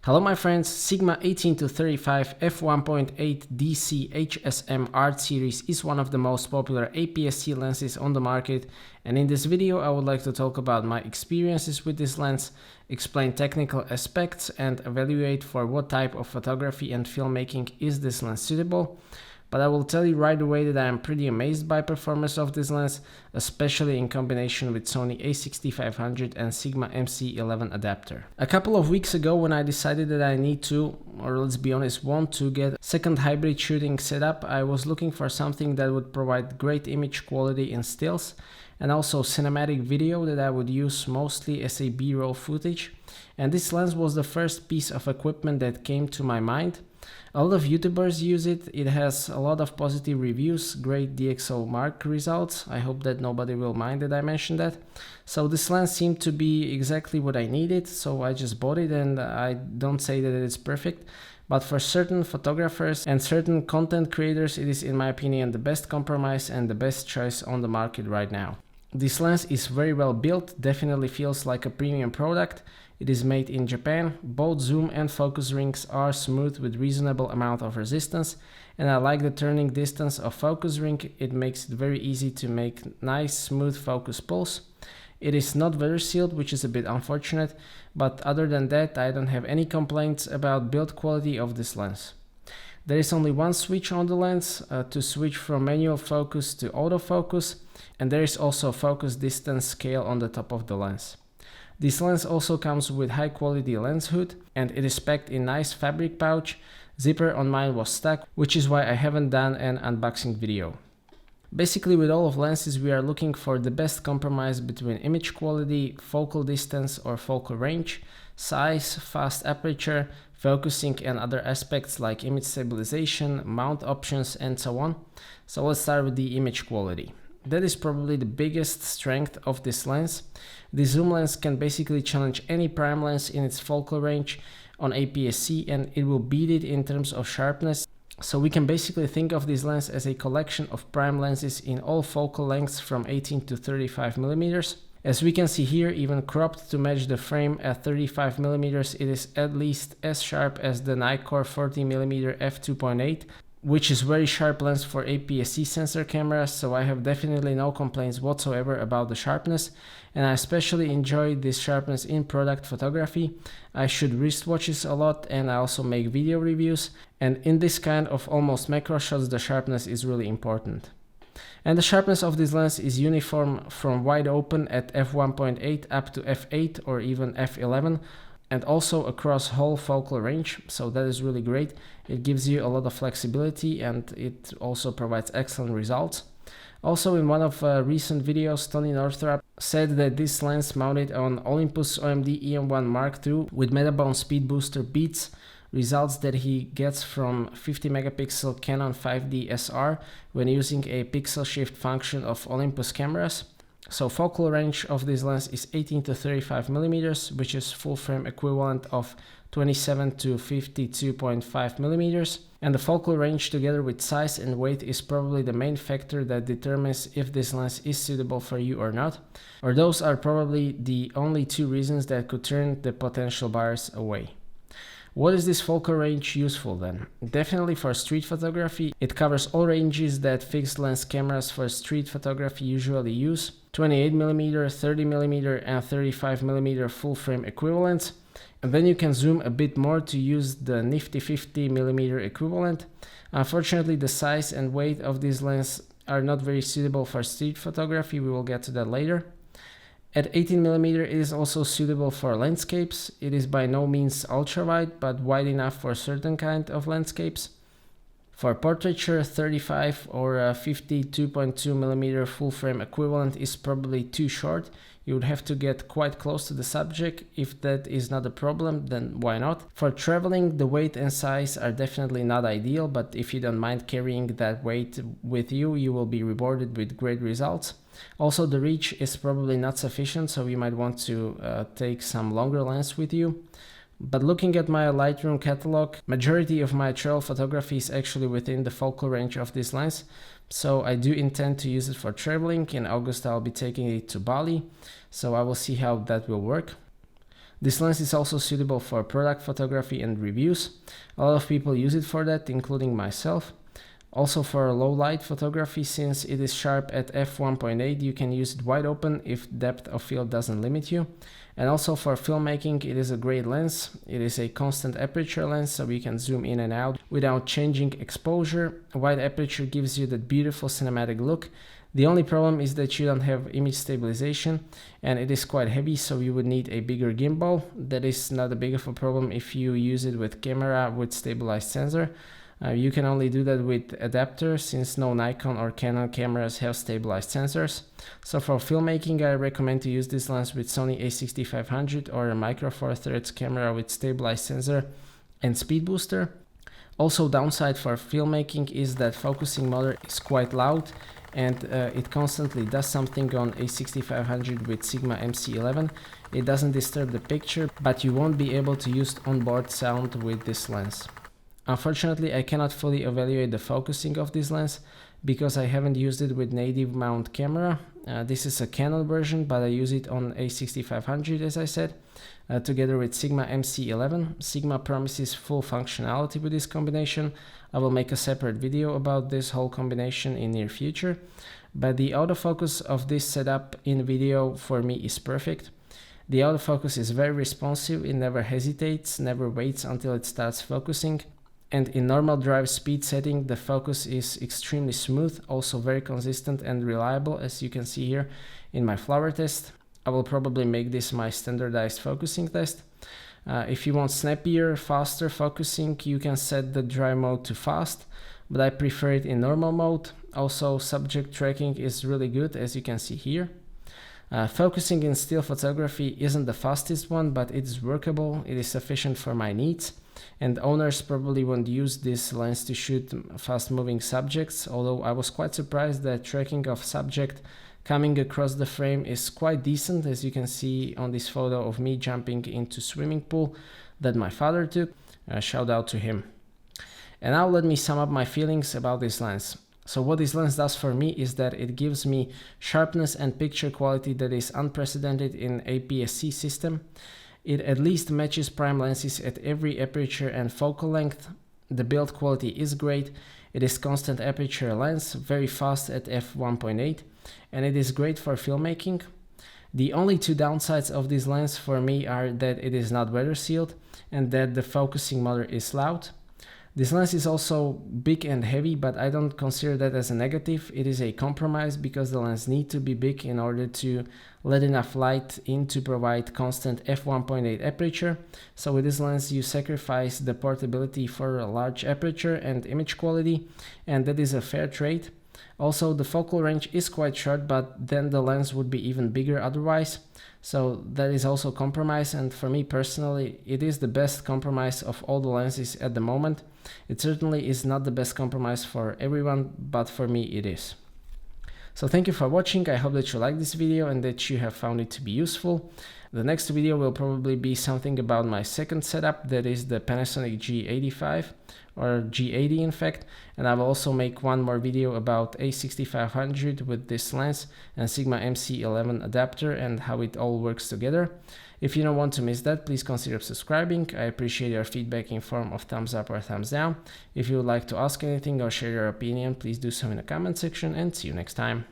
Hello my friends, Sigma 18-35 f1.8 DC HSM Art series is one of the most popular aps-c lenses on the market, and in this video I would like to talk about my experiences with this lens, explain technical aspects and evaluate for what type of photography and filmmaking is this lens suitable. But I will tell you right away that I am pretty amazed by performance of this lens, especially in combination with Sony A6500 and Sigma MC11 adapter. A couple of weeks ago, when I decided that I need to, or let's be honest, want to get second hybrid shooting setup, I was looking for something that would provide great image quality in stills and also cinematic video that I would use mostly as a B-roll footage. And this lens was the first piece of equipment that came to my mind. A lot of YouTubers use it. It has a lot of positive reviews, great DxO mark results. I hope that nobody will mind that I mentioned that. So this lens seemed to be exactly what I needed, so I just bought it, and I don't say that it's perfect, but for certain photographers and certain content creators, it is in my opinion the best compromise and the best choice on the market right now. This lens is very well built, definitely feels like a premium product. It is made in Japan. Both zoom and focus rings are smooth with reasonable amount of resistance, and I like the turning distance of focus ring. It makes it very easy to make nice smooth focus pulls. It is not weather sealed, which is a bit unfortunate, but other than that I don't have any complaints about build quality of this lens. There is only one switch on the lens to switch from manual focus to autofocus, and there is also a focus distance scale on the top of the lens. This lens also comes with high quality lens hood, and it is packed in nice fabric pouch. Zipper on mine was stuck, which is why I haven't done an unboxing video. Basically, with all of lenses we are looking for the best compromise between image quality, focal distance or focal range, size, fast aperture, focusing and other aspects like image stabilization, mount options and so on. So let's start with the image quality. That is probably the biggest strength of this lens. The zoom lens can basically challenge any prime lens in its focal range on aps-c, and it will beat it in terms of sharpness. So we can basically think of this lens as a collection of prime lenses in all focal lengths from 18 to 35 millimeters. As we can see here, even cropped to match the frame at 35 millimeters, it is at least as sharp as the Nikon 40mm f2.8. which is very sharp lens for aps-c sensor cameras, so I have definitely no complaints whatsoever about the sharpness, and I especially enjoy this sharpness in product photography. I shoot wristwatches a lot and I also make video reviews, and in this kind of almost macro shots the sharpness is really important. And the sharpness of this lens is uniform from wide open at f1.8 up to f8 or even f11, and also across whole focal range, so that is really great. It gives you a lot of flexibility and it also provides excellent results. Also, in one of recent videos, Tony Northrup said that this lens mounted on Olympus OMD EM1 Mark II with Metabone Speed Booster beats results that he gets from 50 megapixel Canon 5D SR when using a pixel shift function of Olympus cameras. So focal range of this lens is 18 to 35 millimeters, which is full frame equivalent of 27 to 52.5 millimeters. And the focal range together with size and weight is probably the main factor that determines if this lens is suitable for you or not. Or those are probably the only two reasons that could turn the potential buyers away. What is this focal range useful then? Definitely for street photography. It covers all ranges that fixed lens cameras for street photography usually use. 28mm, 30mm and 35mm full frame equivalents. And then you can zoom a bit more to use the nifty 50mm equivalent. Unfortunately, the size and weight of this lens are not very suitable for street photography. We will get to that later. At 18mm, it is also suitable for landscapes. It is by no means ultra wide, but wide enough for certain kind of landscapes. For portraiture, 35 or 52.2mm full frame equivalent is probably too short. You would have to get quite close to the subject. If that is not a problem, then why not? For traveling, the weight and size are definitely not ideal, but if you don't mind carrying that weight with you, you will be rewarded with great results. Also, the reach is probably not sufficient, so you might want to take some longer lens with you. But looking at my Lightroom catalog, majority of my trail photography is actually within the focal range of this lens. So I do intend to use it for traveling. In August I'll be taking it to Bali, so I will see how that will work. This lens is also suitable for product photography and reviews. A lot of people use it for that, including myself. Also for low light photography, since it is sharp at f1.8, you can use it wide open if depth of field doesn't limit you. And also for filmmaking, it is a great lens. It is a constant aperture lens, so you can zoom in and out without changing exposure. Wide aperture gives you that beautiful cinematic look. The only problem is that you don't have image stabilization, and it is quite heavy, so you would need a bigger gimbal. That is not a big of a problem if you use it with camera with stabilized sensor. You can only do that with adapter, since no Nikon or Canon cameras have stabilized sensors. So for filmmaking, I recommend to use this lens with Sony A6500 or a micro four thirds camera with stabilized sensor and speed booster. Also, downside for filmmaking is that focusing motor is quite loud, and it constantly does something on A6500 with Sigma MC11. It doesn't disturb the picture, but you won't be able to use onboard sound with this lens. Unfortunately, I cannot fully evaluate the focusing of this lens because I haven't used it with native mount camera. This is a Canon version, but I use it on A6500, as I said, together with Sigma MC11. Sigma promises full functionality with this combination. I will make a separate video about this whole combination in near future, but the autofocus of this setup in video for me is perfect. The autofocus is very responsive, it never hesitates, never waits until it starts focusing. And in normal drive speed setting, the focus is extremely smooth, also very consistent and reliable, as you can see here in my flower test. I will probably make this my standardized focusing test. If you want snappier, faster focusing, you can set the dry mode to fast, but I prefer it in normal mode. Also, subject tracking is really good, as you can see here. Focusing in still photography isn't the fastest one, but it is workable, it is sufficient for my needs. And owners probably won't use this lens to shoot fast moving subjects, although I was quite surprised that tracking of subject coming across the frame is quite decent, as you can see on this photo of me jumping into swimming pool that my father took. Shout out to him. And now let me sum up my feelings about this lens. So what this lens does for me is that it gives me sharpness and picture quality that is unprecedented in aps-c system. It at least matches prime lenses at every aperture and focal length. The build quality is great. It is constant aperture lens, very fast at f1.8, and it is great for filmmaking. The only two downsides of this lens for me are that it is not weather sealed and that the focusing motor is loud. This lens is also big and heavy, but I don't consider that as a negative. It is a compromise because the lens needs to be big in order to let enough light in to provide constant f1.8 aperture. So with this lens you sacrifice the portability for a large aperture and image quality, and that is a fair trade. Also, the focal range is quite short, but then the lens would be even bigger otherwise. So that is also a compromise, and for me personally, it is the best compromise of all the lenses at the moment. It certainly is not the best compromise for everyone, but for me it is. So thank you for watching. I hope that you like this video and that you have found it to be useful. The next video will probably be something about my second setup, that is the Panasonic G85 or G80 in fact, and I will also make one more video about A6500 with this lens and Sigma MC11 adapter and how it all works together. If you don't want to miss that, please consider subscribing. I appreciate your feedback in form of thumbs up or thumbs down. If you would like to ask anything or share your opinion, please do so in the comment section, and see you next time.